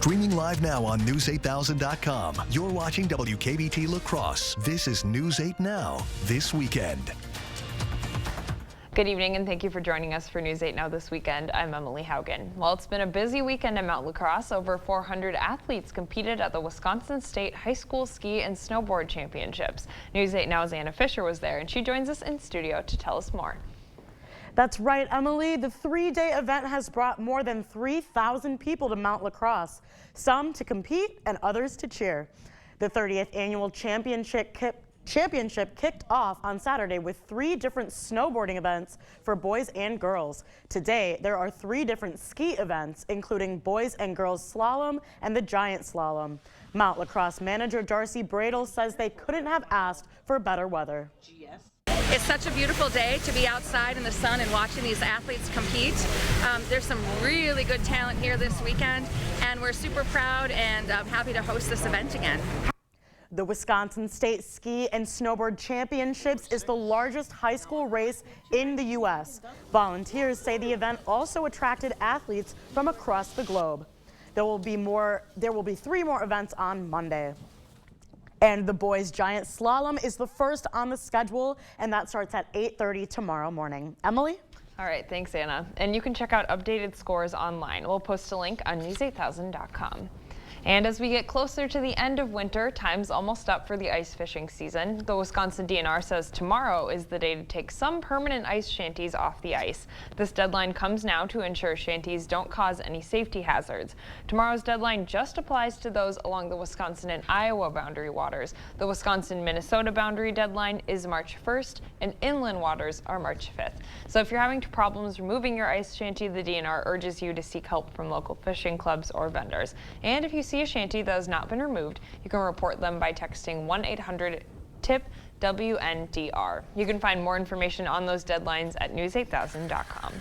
Streaming live now on News8000.com. You're watching WKBT La Crosse. This is News 8 Now, this weekend. Good evening and thank you for joining us for News 8 Now this weekend. I'm Emily Haugen. Well, it's been a busy weekend at Mount La Crosse. Over 400 athletes competed at the Wisconsin State High School Ski and Snowboard Championships. News 8 Now's Anna Fisher was there and she joins us in studio to tell us more. That's right, Emily. The three-day event has brought more than 3,000 people to Mount La Crosse, some to compete and others to cheer. The 30th annual championship kicked off on Saturday with 3 different snowboarding events for boys and girls. Today, there are 3 different ski events, including boys and girls slalom and the giant slalom. Mount La Crosse manager Darcy Bradle says they couldn't have asked for better weather. It's such a beautiful day to be outside in the sun and watching these athletes compete. There's some really good talent here this weekend, and we're super proud and happy to host this event again. The Wisconsin State Ski and Snowboard Championships is the largest high school race in the U.S. Volunteers say the event also attracted athletes from across the globe. There will be 3 more events on Monday. And the boys' giant slalom is the first on the schedule, and that starts at 8:30 tomorrow morning. Emily? All right, thanks, Anna. And you can check out updated scores online. We'll post a link on News8000.com. And as we get closer to the end of winter, time's almost up for the ice fishing season. The Wisconsin DNR says tomorrow is the day to take some permanent ice shanties off the ice. This deadline comes now to ensure shanties don't cause any safety hazards. Tomorrow's deadline just applies to those along the Wisconsin and Iowa boundary waters. The Wisconsin-Minnesota boundary deadline is March 1st, and inland waters are March 5th. So if you're having problems removing your ice shanty, the DNR urges you to seek help from local fishing clubs or vendors. And if you see a shanty that has not been removed, you can report them by texting 1-800-TIP-WNDR. You can find more information on those deadlines at News8000.com.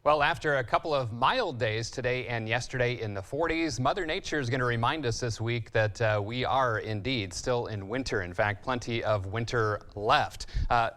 Well, after a couple of mild days today and yesterday in the 40s, Mother Nature is going to remind us this week that we are indeed still in winter. In fact, plenty of winter left.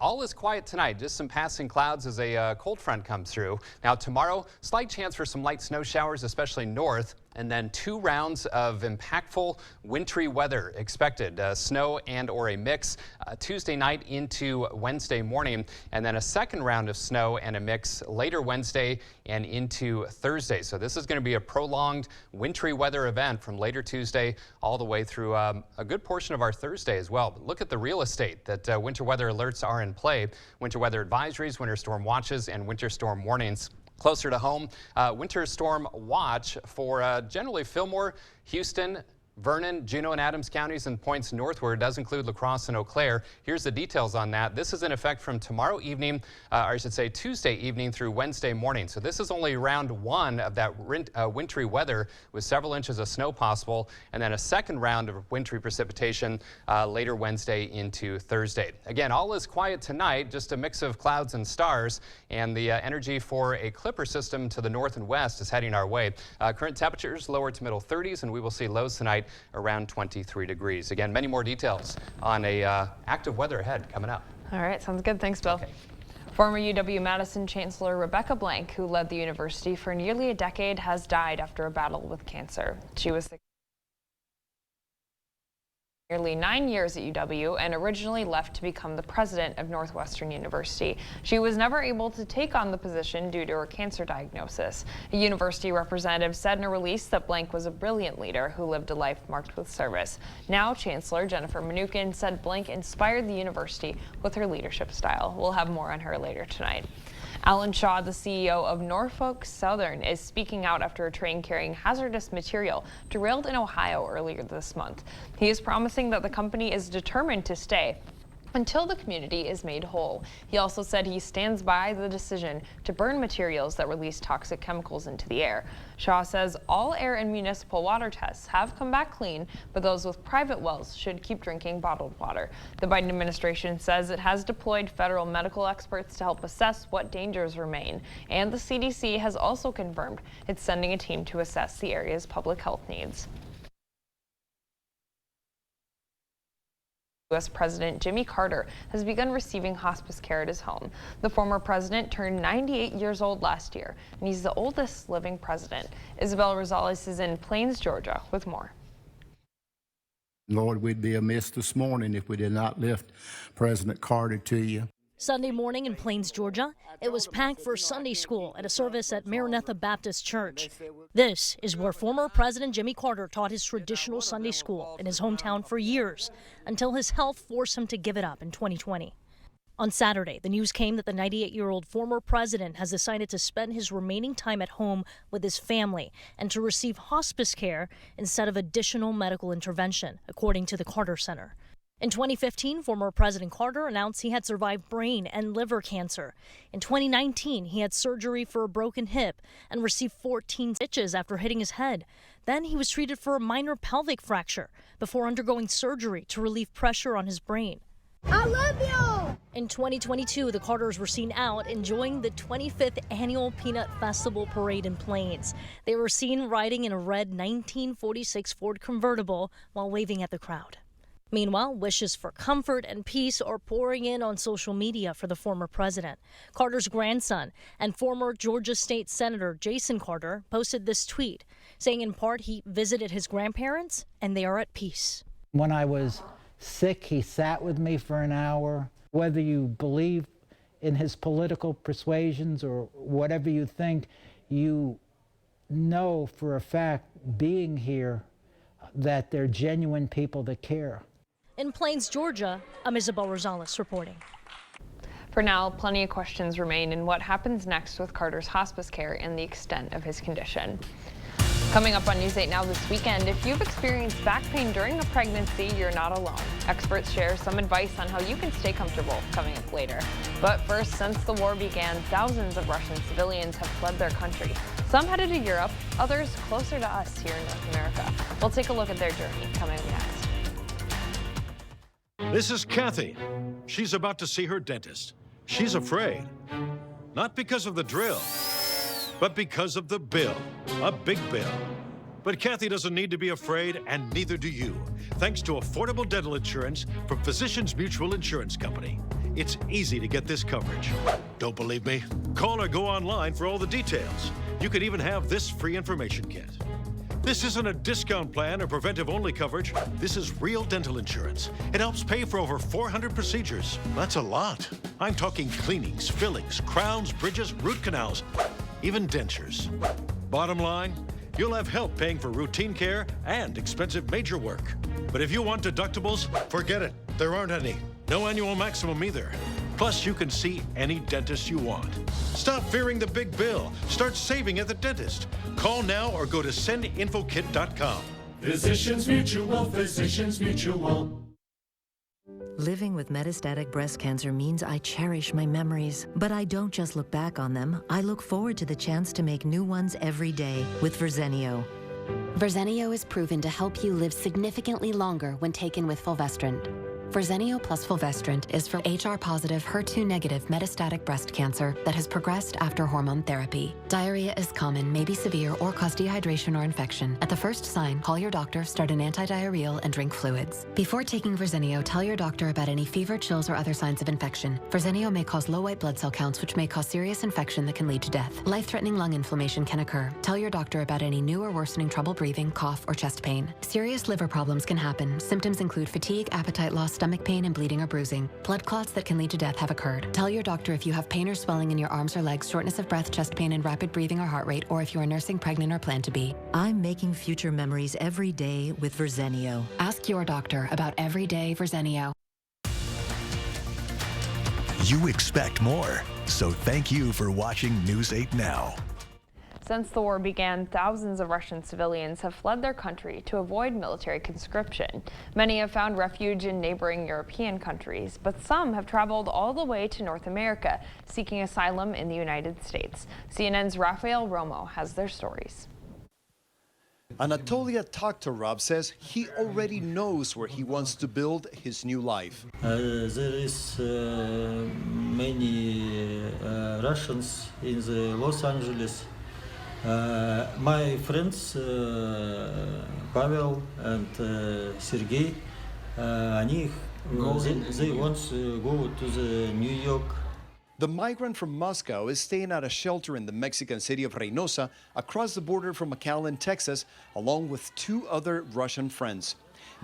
All is quiet tonight, just some passing clouds as a cold front comes through. Now tomorrow, slight chance for some light snow showers, especially north. And then 2 rounds of impactful wintry weather expected, snow and or a mix Tuesday night into Wednesday morning, and then a second round of snow and a mix later Wednesday and into Thursday. So this is going to be a prolonged wintry weather event from later Tuesday all the way through a good portion of our Thursday as well. But look at the real estate that winter weather alerts are in play. Winter weather advisories, winter storm watches, and winter storm warnings. Closer to home, winter storm watch for generally Fillmore, Houston, Vernon, Juneau, and Adams counties and points northward. Does include La Crosse and Eau Claire. Here's the details on that. This is in effect from tomorrow evening, or I should say Tuesday evening through Wednesday morning. So this is only round 1 of that wintry weather with several inches of snow possible, and then a second round of wintry precipitation later Wednesday into Thursday. Again, all is quiet tonight, just a mix of clouds and stars, and the energy for a clipper system to the north and west is heading our way. Current temperatures lower to middle 30s, and we will see lows tonight around 23 degrees. Again, many more details on a active weather ahead coming up. All right, sounds good. Thanks, Bill. Okay. Former UW-Madison Chancellor Rebecca Blank, who led the university for nearly a decade, has died after a battle with cancer. She was nearly 9 years at UW and originally left to become the president of Northwestern University. She was never able to take on the position due to her cancer diagnosis. A university representative said in a release that Blank was a brilliant leader who lived a life marked with service. Now, Chancellor Jennifer Mnuchin said Blank inspired the university with her leadership style. We'll have more on her later tonight. Alan Shaw, the CEO of Norfolk Southern, is speaking out after a train carrying hazardous material derailed in Ohio earlier this month. He is promising that the company is determined to stay until the community is made whole. He also said he stands by the decision to burn materials that release toxic chemicals into the air. Shaw says all air and municipal water tests have come back clean, but those with private wells should keep drinking bottled water. The Biden administration says it has deployed federal medical experts to help assess what dangers remain, and the CDC has also confirmed it's sending a team to assess the area's public health needs. U.S. President Jimmy Carter has begun receiving hospice care at his home. The former president turned 98 years old last year, and he's the oldest living president. Isabel Rosales is in Plains, Georgia, with more. Lord, we'd be amiss this morning if we did not lift President Carter to you. Sunday morning in Plains, Georgia, it was packed for Sunday school at a service at Maranatha Baptist Church. This is where former President Jimmy Carter taught his traditional Sunday school in his hometown for years, until his health forced him to give it up in 2020. On Saturday, the news came that the 98-year-old former president has decided to spend his remaining time at home with his family and to receive hospice care instead of additional medical intervention, according to the Carter Center. In 2015, former President Carter announced he had survived brain and liver cancer. In 2019, he had surgery for a broken hip and received 14 stitches after hitting his head. Then he was treated for a minor pelvic fracture before undergoing surgery to relieve pressure on his brain. I love you! In 2022, the Carters were seen out enjoying the 25th annual Peanut Festival Parade in Plains. They were seen riding in a red 1946 Ford convertible while waving at the crowd. Meanwhile, wishes for comfort and peace are pouring in on social media for the former president. Carter's grandson and former Georgia State Senator Jason Carter posted this tweet, saying in part he visited his grandparents and they are at peace. When I was sick, he sat with me for an hour. Whether you believe in his political persuasions or whatever you think, you know for a fact, being here, that they're genuine people that care. In Plains, Georgia, I'm Isabel Rosales reporting. For now, plenty of questions remain in what happens next with Carter's hospice care and the extent of his condition. Coming up on News 8 Now this weekend, if you've experienced back pain during a pregnancy, you're not alone. Experts share some advice on how you can stay comfortable coming up later. But first, since the war began, thousands of Russian civilians have fled their country. Some headed to Europe, others closer to us here in North America. We'll take a look at their journey coming up next. This is Kathy. She's about to see her dentist. She's afraid. Not because of the drill, but because of the bill. A big bill. But Kathy doesn't need to be afraid, and neither do you, thanks to affordable dental insurance from Physicians Mutual Insurance Company. It's easy to get this coverage. Don't believe me? Call or go online for all the details. You could even have this free information kit. This isn't a discount plan or preventive-only coverage. This is real dental insurance. It helps pay for over 400 procedures. That's a lot. I'm talking cleanings, fillings, crowns, bridges, root canals, even dentures. Bottom line, you'll have help paying for routine care and expensive major work. But if you want deductibles, forget it. There aren't any. No annual maximum either. Plus, you can see any dentist you want. Stop fearing the big bill. Start saving at the dentist. Call now or go to sendinfokit.com. Physicians Mutual, Physicians Mutual. Living with metastatic breast cancer means I cherish my memories, but I don't just look back on them. I look forward to the chance to make new ones every day with Verzenio. Verzenio is proven to help you live significantly longer when taken with fulvestrant. Verzenio plus fulvestrant is for HR-positive, HER2-negative metastatic breast cancer that has progressed after hormone therapy. Diarrhea is common, may be severe, or cause dehydration or infection. At the first sign, call your doctor, start an antidiarrheal, and drink fluids. Before taking Verzenio, tell your doctor about any fever, chills, or other signs of infection. Verzenio may cause low white blood cell counts, which may cause serious infection that can lead to death. Life-threatening lung inflammation can occur. Tell your doctor about any new or worsening trouble breathing, cough, or chest pain. Serious liver problems can happen. Symptoms include fatigue, appetite loss, stomach pain, and bleeding or bruising. Blood clots that can lead to death have occurred. Tell your doctor if you have pain or swelling in your arms or legs, shortness of breath, chest pain, and rapid breathing or heart rate, or if you are nursing, pregnant, or plan to be. I'm making future memories every day with Verzenio. Ask your doctor about everyday Verzenio. You expect more, so thank you for watching News 8 Now. Since the war began, thousands of Russian civilians have fled their country to avoid military conscription. Many have found refuge in neighboring European countries, but some have traveled all the way to North America, seeking asylum in the United States. CNN's Rafael Romo has their stories. Anatolia Takhtarov says he already knows where he wants to build his new life. There is many Russians in the Los Angeles. My friends Pavel and Sergey, они They want to go to the New York. The migrant from Moscow is staying at a shelter in the Mexican city of Reynosa, across the border from McAllen, Texas, along with 2 other Russian friends.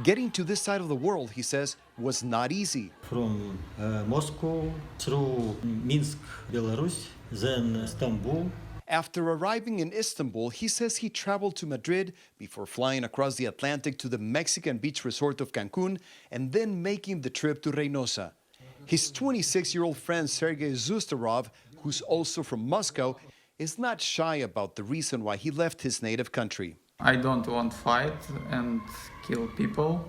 Getting to this side of the world, he says, was not easy. From Moscow through Minsk, Belarus, then Istanbul. After arriving in Istanbul, he says he traveled to Madrid before flying across the Atlantic to the Mexican beach resort of Cancun and then making the trip to Reynosa. His 26-year-old friend Sergei Zustarov, who's also from Moscow, is not shy about the reason why he left his native country. I don't want to fight and kill people.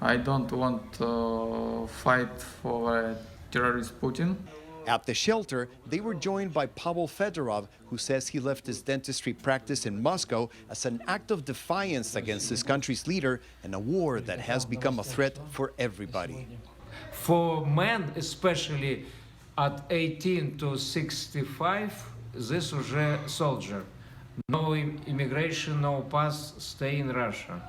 I don't want to fight for terrorist Putin. At the shelter, they were joined by Pavel Fedorov, who says he left his dentistry practice in Moscow as an act of defiance against his country's leader in a war that has become a threat for everybody. For men, especially at 18 to 65, this уже soldier. No immigration, no pass, stay in Russia.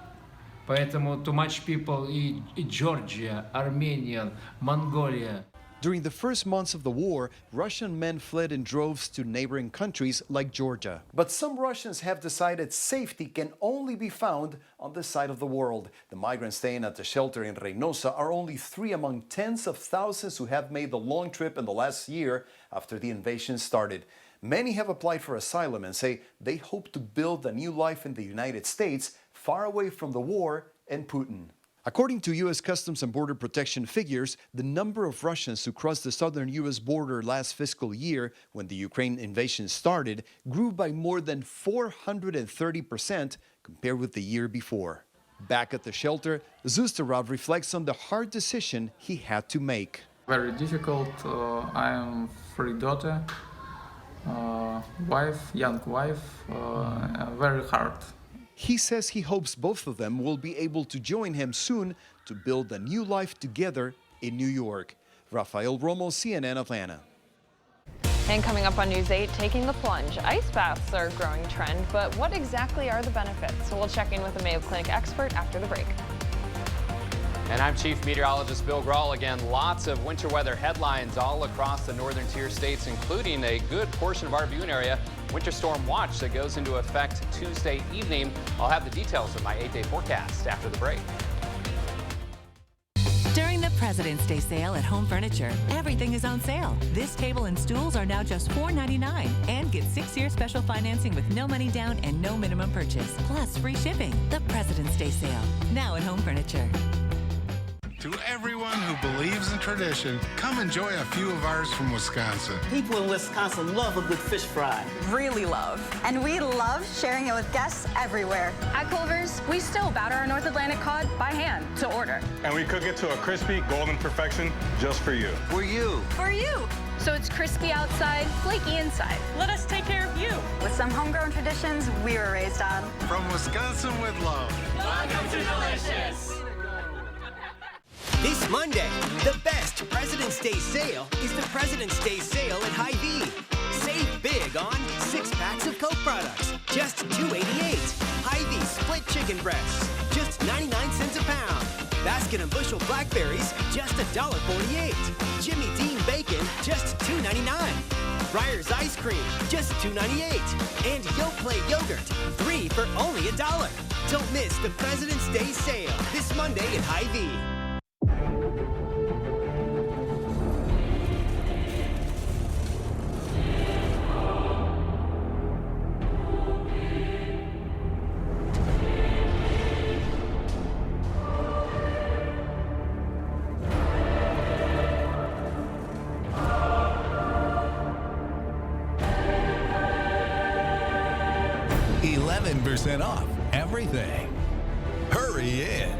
Поэтому too much people in Georgia, Armenia, Mongolia. During the first months of the war, Russian men fled in droves to neighboring countries like Georgia. But some Russians have decided safety can only be found on this side of the world. The migrants staying at the shelter in Reynosa are only 3 among tens of thousands who have made the long trip in the last year after the invasion started. Many have applied for asylum and say they hope to build a new life in the United States, far away from the war and Putin. According to U.S. Customs and Border Protection figures, the number of Russians who crossed the southern U.S. border last fiscal year, when the Ukraine invasion started, grew by more than 430% compared with the year before. Back at the shelter, Zustarov reflects on the hard decision he had to make. Very difficult. I am 3 daughters, young wife, very hard. He says he hopes both of them will be able to join him soon to build a new life together in New York. Rafael Romo, CNN Atlanta. And coming up on News 8, taking the plunge. Ice baths are a growing trend, but what exactly are the benefits? So we'll check in with a Mayo Clinic expert after the break. And I'm Chief Meteorologist Bill Grahl. Again, lots of winter weather headlines all across the northern tier states, including a good portion of our viewing area. Winter storm watch that goes into effect Tuesday evening. I'll have the details of my 8-day forecast after the break. During the President's Day sale at Home Furniture, everything is on sale. This table and stools are now just $4.99 and get 6-year special financing with no money down and no minimum purchase, plus free shipping. The President's Day sale, now at Home Furniture. To everyone who believes in tradition, come enjoy a few of ours from Wisconsin. People in Wisconsin love a good fish fry. Really love. And we love sharing it with guests everywhere. At Culver's, we still batter our North Atlantic cod by hand to order. And we cook it to a crispy, golden perfection just for you. For you. For you. So it's crispy outside, flaky inside. Let us take care of you. With some homegrown traditions we were raised on. From Wisconsin with love. Welcome to Delicious. This Monday, the best President's Day sale is the President's Day sale at Hy-Vee. Save big on 6 packs of Coke products, just $2.88. Hy-Vee split chicken breasts, just 99 cents a pound. Basket and bushel blackberries, just $1.48. Jimmy Dean bacon, just $2.99. Breyer's ice cream, just $2.98. And Yoplait yogurt, 3 for only $1. Don't miss the President's Day sale this Monday at Hy-Vee. Off everything. Hurry in.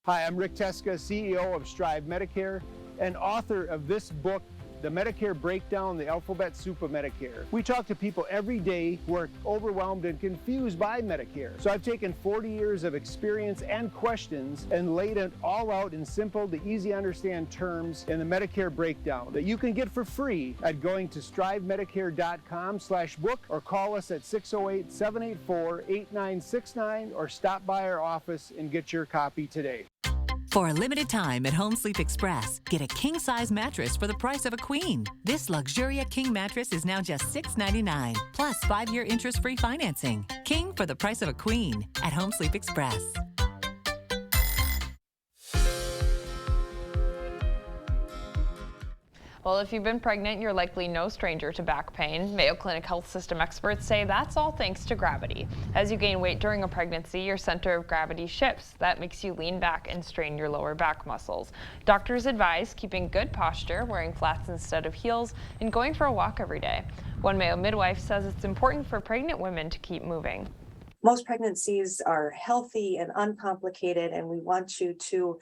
Hi, I'm Rick Teska, CEO of Strive Medicare and author of this book, the Medicare breakdown, the alphabet soup of Medicare. We talk to people every day who are overwhelmed and confused by Medicare. So I've taken 40 years of experience and questions and laid it all out in simple to easy understand terms in the Medicare breakdown that you can get for free at going to strivemedicare.com/book or call us at 608-784-8969 or stop by our office and get your copy today. For a limited time at Home Sleep Express, get a king-size mattress for the price of a queen. This Luxuria King mattress is now just $6.99, plus 5-year interest-free financing. King for the price of a queen at Home Sleep Express. Well, if you've been pregnant, you're likely no stranger to back pain. Mayo Clinic health system experts say that's all thanks to gravity. As you gain weight during a pregnancy, your center of gravity shifts. That makes you lean back and strain your lower back muscles. Doctors advise keeping good posture, wearing flats instead of heels, and going for a walk every day. One Mayo midwife says it's important for pregnant women to keep moving. Most pregnancies are healthy and uncomplicated, and we want you to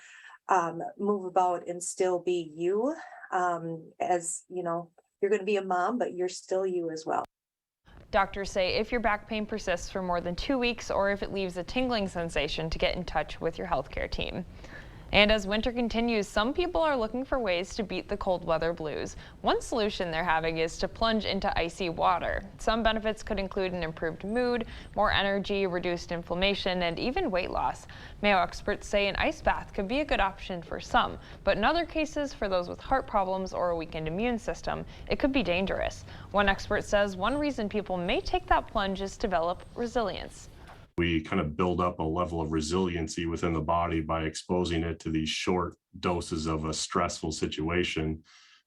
move about and still be you. As you know, you're going to be a mom, but you're still you as well. Doctors say if your back pain persists for more than 2 weeks or if it leaves a tingling sensation, to get in touch with your healthcare team. And as winter continues, some people are looking for ways to beat the cold weather blues. One solution they're having is to plunge into icy water. Some benefits could include an improved mood, more energy, reduced inflammation, and even weight loss. Mayo experts say an ice bath could be a good option for some, but in other cases, for those with heart problems or a weakened immune system, it could be dangerous. One expert says one reason people may take that plunge is to develop resilience. We kind of build up a level of resiliency within the body by exposing it to these short doses of a stressful situation.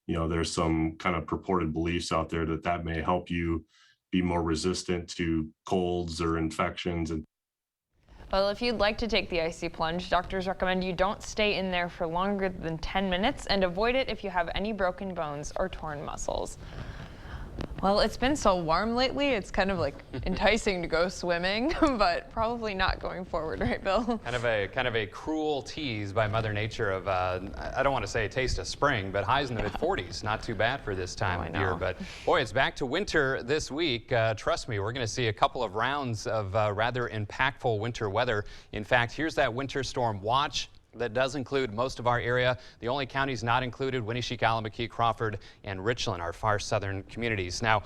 You know, there's some kind of purported beliefs out there that that may help you be more resistant to colds or infections. Well, if you'd like to take the icy plunge, doctors recommend you don't stay in there for longer than 10 minutes and avoid it if you have any broken bones or torn muscles. Well, it's been so warm lately, it's kind of like enticing to go swimming, but probably not going forward, right, Bill? Kind of a cruel tease by Mother Nature of, I don't want to say a taste of spring, but highs in the mid-40s. Not too bad for this time of year. But boy, it's back to winter this week. Trust me, we're going to see a couple of rounds of rather impactful winter weather. In fact, here's that winter storm watch that does include most of our area. The only counties not included, Winneshiek, Allamakee, Crawford, and Richland, our far southern communities. Now,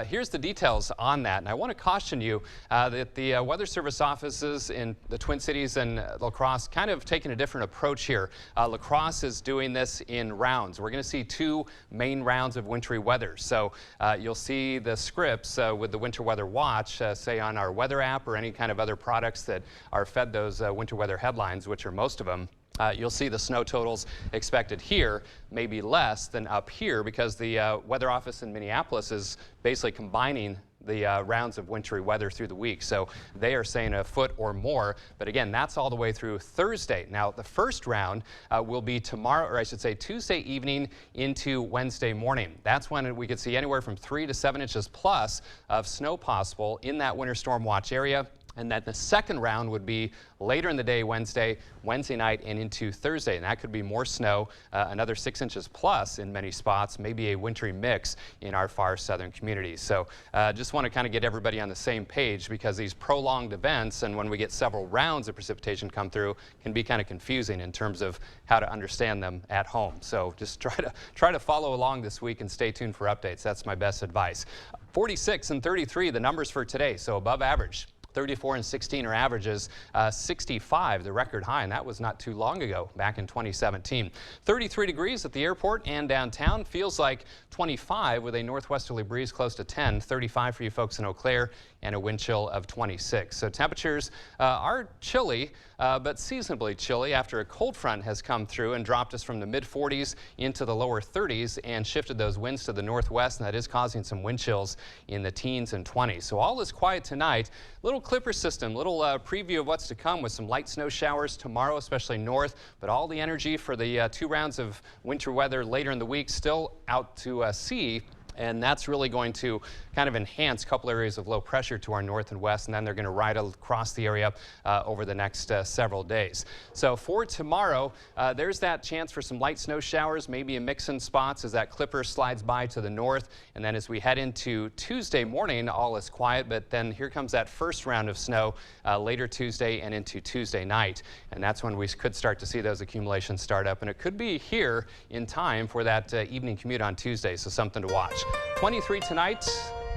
here's the details on that. And I want to caution you that the Weather Service offices in the Twin Cities and La Crosse kind of taking a different approach here. La Crosse is doing this in rounds. We're going to see 2 main rounds of wintry weather. So you'll see the scripts with the winter weather watch, say on our weather app or any kind of other products that are fed those winter weather headlines, which are most of them. You'll see the snow totals expected here, maybe less than up here, because the weather office in Minneapolis is basically combining the rounds of wintry weather through the week. So they are saying a foot or more. But again, that's all the way through Thursday. Now, the first round will be tomorrow, or I should say Tuesday evening into Wednesday morning. That's when we could see anywhere from 3 to 7 inches plus of snow possible in that winter storm watch area. And then the second round would be later in the day, Wednesday night, and into Thursday. And that could be more snow, another 6 inches plus in many spots, maybe a wintry mix in our far southern communities. So just want to kind of get everybody on the same page, because these prolonged events, and when we get several rounds of precipitation come through, can be kind of confusing in terms of how to understand them at home. So just try to follow along this week and stay tuned for updates. That's my best advice. 46 and 33, the numbers for today, so above average. 34 and 16 are averages, 65 the record high, and that was not too long ago, back in 2017. 33 degrees at the airport and downtown. Feels like 25 with a northwesterly breeze close to 10. 35 for you folks in Eau Claire, and a wind chill of 26. So temperatures are chilly, but seasonably chilly after a cold front has come through and dropped us from the mid-40s into the lower 30s and shifted those winds to the northwest, and that is causing some wind chills in the teens and 20s. So all is quiet tonight. Little Clipper system, little preview of what's to come with some light snow showers tomorrow, especially north, but all the energy for the 2 rounds of winter weather later in the week still out to sea. And that's really going to kind of enhance a couple areas of low pressure to our north and west, and then they're going to ride across the area over the next several days. So for tomorrow, there's that chance for some light snow showers, maybe a mix in spots as that Clipper slides by to the north. And then as we head into Tuesday morning, all is quiet, but then here comes that first round of snow later Tuesday and into Tuesday night. And that's when we could start to see those accumulations start up, and it could be here in time for that evening commute on Tuesday, so something to watch. 23 tonight,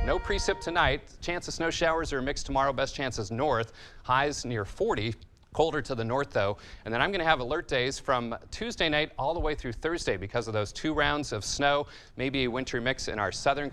no precip tonight. Chance of snow showers are mixed tomorrow. Best chances north, highs near 40. Colder to the north, though. And then I'm going to have alert days from Tuesday night all the way through Thursday because of those 2 rounds of snow. Maybe a wintry mix in our southern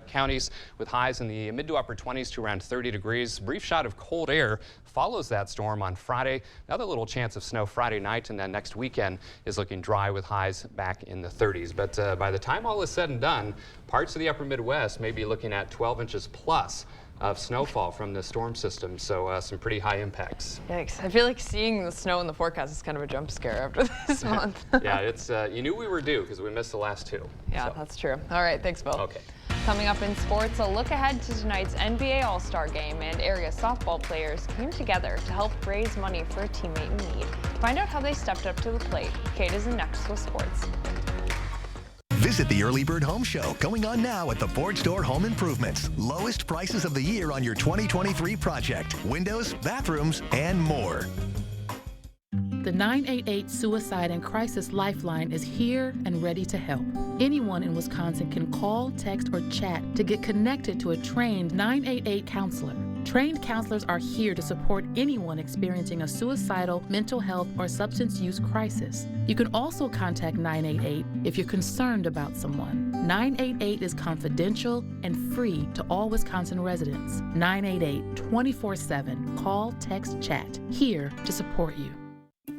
counties with highs in the mid to upper 20s to around 30 degrees. Brief shot of cold air follows that storm on Friday. Another little chance of snow Friday night, and then next weekend is looking dry with highs back in the 30s. But by the time all is said and done, parts of the upper Midwest may be looking at 12 inches plus of snowfall from the storm system, so some pretty high impacts. Yikes. I feel like seeing the snow in the forecast is kind of a jump scare after this month. Yeah, it's you knew we were due because we missed the last 2. Yeah, so. That's true. All right, thanks, Bill. Okay. Coming up in sports, a look ahead to tonight's NBA All-Star Game, and area softball players came together to help raise money for a teammate in need. Find out how they stepped up to the plate. Kate is in next with sports. Visit the Early Bird Home Show, going on now at the Ford Store Home Improvements. Lowest prices of the year on your 2023 project. Windows, bathrooms, and more. The 988 Suicide and Crisis Lifeline is here and ready to help. Anyone in Wisconsin can call, text, or chat to get connected to a trained 988 counselor. Trained counselors are here to support anyone experiencing a suicidal, mental health, or substance use crisis. You can also contact 988 if you're concerned about someone. 988 is confidential and free to all Wisconsin residents. 988 24/7. Call, text, chat. Here to support you.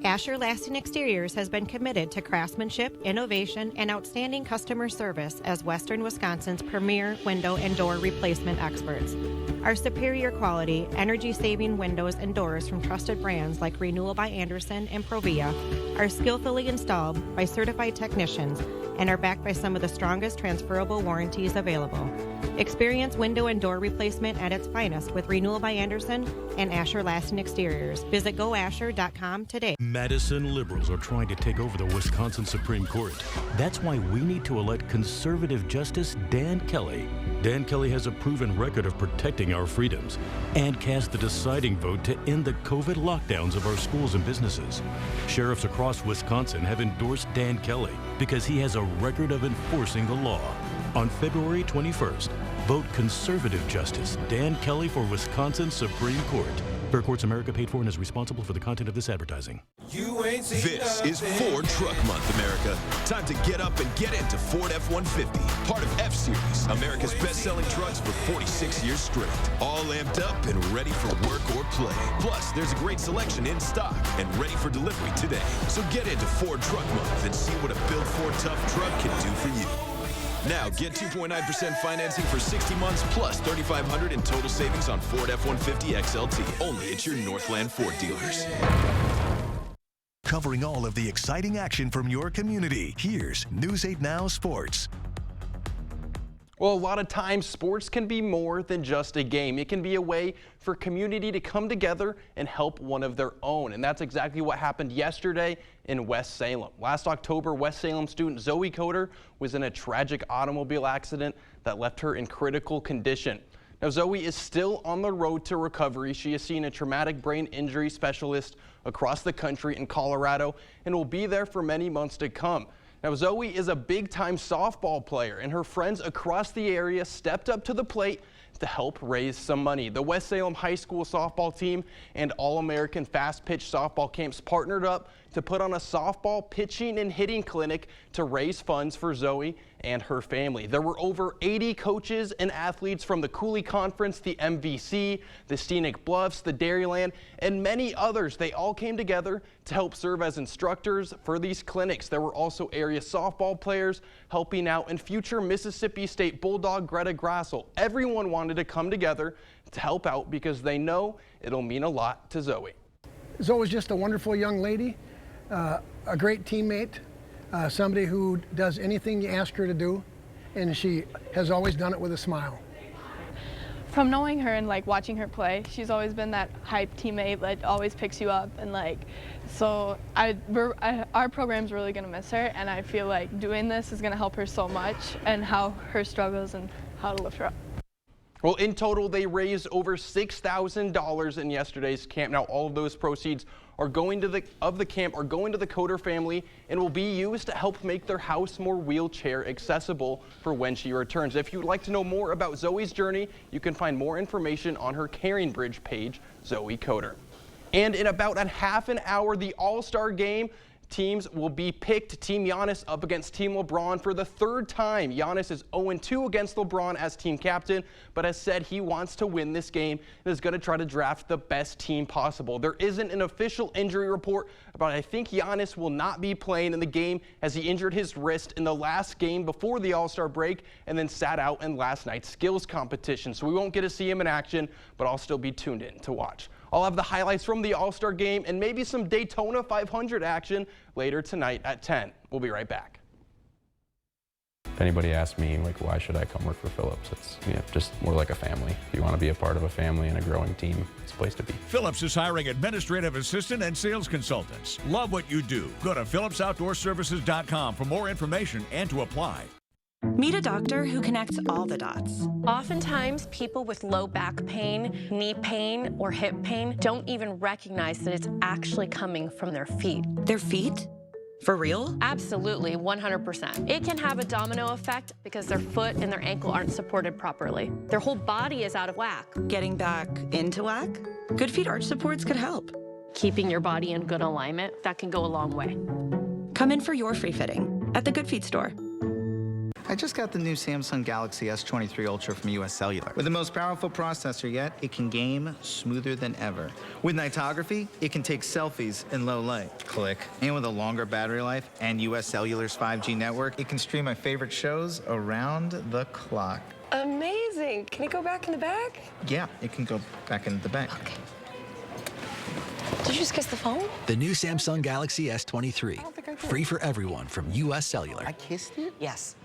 Asher Lasting Exteriors has been committed to craftsmanship, innovation, and outstanding customer service as Western Wisconsin's premier window and door replacement experts. Our superior quality, energy-saving windows and doors from trusted brands like Renewal by Andersen and Provia are skillfully installed by certified technicians and are backed by some of the strongest transferable warranties available. Experience window and door replacement at its finest with Renewal by Andersen and Asher Lasting Exteriors. Visit goasher.com today. Madison liberals are trying to take over the Wisconsin Supreme Court. That's why we need to elect conservative Justice Dan Kelly. Dan Kelly has a proven record of protecting our freedoms and cast the deciding vote to end the COVID lockdowns of our schools and businesses. Sheriffs across Wisconsin have endorsed Dan Kelly because he has a record of enforcing the law. On February 21st, vote conservative Justice Dan Kelly for Wisconsin Supreme Court. Fair Courts America paid for and is responsible for the content of this advertising. This is Ford Truck Month, America. Time to get up and get into Ford F-150, part of F-Series, America's best-selling trucks for 46 years straight. All amped up and ready for work or play. Plus, there's a great selection in stock and ready for delivery today. So get into Ford Truck Month and see what a built Ford Tough truck can do for you. Now, get 2.9% financing for 60 months plus $3,500 in total savings on Ford F-150 XLT. Only at your Northland Ford dealers. Covering all of the exciting action from your community, here's News 8 Now Sports. Well, a lot of times sports can be more than just a game. It can be a way for community to come together and help one of their own. And that's exactly what happened yesterday in West Salem. Last October, West Salem student Zoe Coder was in a tragic automobile accident that left her in critical condition. Now, Zoe is still on the road to recovery. She has seen a traumatic brain injury specialist across the country in Colorado and will be there for many months to come. Now, Zoe is a big-time softball player, and her friends across the area stepped up to the plate to help raise some money. The West Salem High School softball team and All-American Fast Pitch softball camps partnered up to put on a softball pitching and hitting clinic to raise funds for Zoe and her family. There were over 80 coaches and athletes from the Cooley Conference, the MVC, the Scenic Bluffs, the Dairyland, and many others. They all came together to help serve as instructors for these clinics. There were also area softball players helping out, and future Mississippi State Bulldog Greta Grassel. Everyone wanted to come together to help out because they know it'll mean a lot to Zoe. Zoe's just a wonderful young lady, a great teammate, somebody who does anything you ask her to do. and she has always done it with a smile. From knowing her and like watching her play, she's always been that hype teammate that always picks you up, and like, so our program's really gonna miss her, and I feel like doing this is gonna help her so much, and how her struggles and how to lift her up. Well, in total, they raised over $6,000 in yesterday's camp. Now, all of those proceeds are going to the Coder family and will be used to help make their house more wheelchair accessible for when she returns. If you'd like to know more about Zoe's journey, you can find more information on her Caring Bridge page, Zoe Coder. And in about a half an hour, the All-Star game teams will be picked. Team Giannis up against Team LeBron for the third time. Giannis is 0-2 against LeBron as team captain, but has said he wants to win this game and is going to try to draft the best team possible. There isn't an official injury report, but I think Giannis will not be playing in the game as he injured his wrist in the last game before the All-Star break and then sat out in last night's skills competition. So we won't get to see him in action, but I'll still be tuned in to watch. I'll have the highlights from the All-Star game and maybe some Daytona 500 action later tonight at 10. We'll be right back. If anybody asks me, like, why should I come work for Phillips? It's just more like a family. If you want to be a part of a family and a growing team, it's a place to be. Phillips is hiring administrative assistant and sales consultants. Love what you do. Go to phillipsoutdoorservices.com for more information and to apply. Meet a doctor who connects all the dots. Oftentimes, people with low back pain, knee pain, or hip pain don't even recognize that it's actually coming from their feet. Their feet? For real? Absolutely, 100%. It can have a domino effect because their foot and their ankle aren't supported properly. Their whole body is out of whack. Getting back into whack? Good Feet arch supports could help. Keeping your body in good alignment, that can go a long way. Come in for your free fitting at the Good Feet store. I just got the new Samsung Galaxy S23 Ultra from US Cellular. With the most powerful processor yet, it can game smoother than ever. With nightography, it can take selfies in low light. Click. And with a longer battery life and US Cellular's 5G network, it can stream my favorite shows around the clock. Amazing. Can it go back in the bag? Yeah, it can go back into the bag. Okay. Did you just kiss the phone? The new Samsung Galaxy S23. Free for everyone from US Cellular. I kissed it? Yes.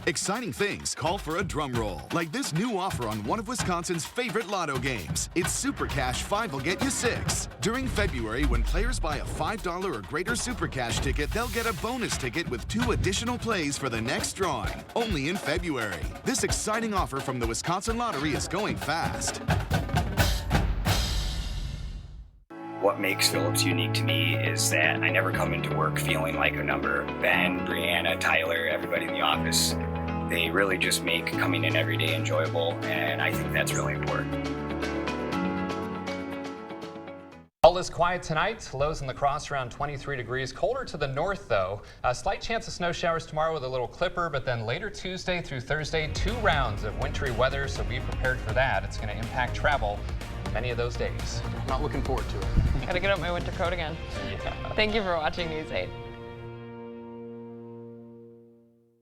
Exciting things call for a drum roll, like this new offer on one of Wisconsin's favorite lotto games. It's Super Cash 5 will get you 6. During February, when players buy a $5 or greater Super Cash ticket, they'll get a bonus ticket with 2 additional plays for the next drawing. Only in February. This exciting offer from the Wisconsin Lottery is going fast. What makes Phillips unique to me is that I never come into work feeling like a number. Ben, Brianna, Tyler, everybody in the office, they really just make coming in every day enjoyable, and I think that's really important. All is quiet tonight. Lows in La Crosse around 23 degrees. Colder to the north, though. A slight chance of snow showers tomorrow with a little clipper, but then later Tuesday through Thursday, 2 rounds of wintry weather, so be prepared for that. It's going to impact travel many of those days. Not looking forward to it. Gotta get out my winter coat again. Yeah. Thank you for watching News 8.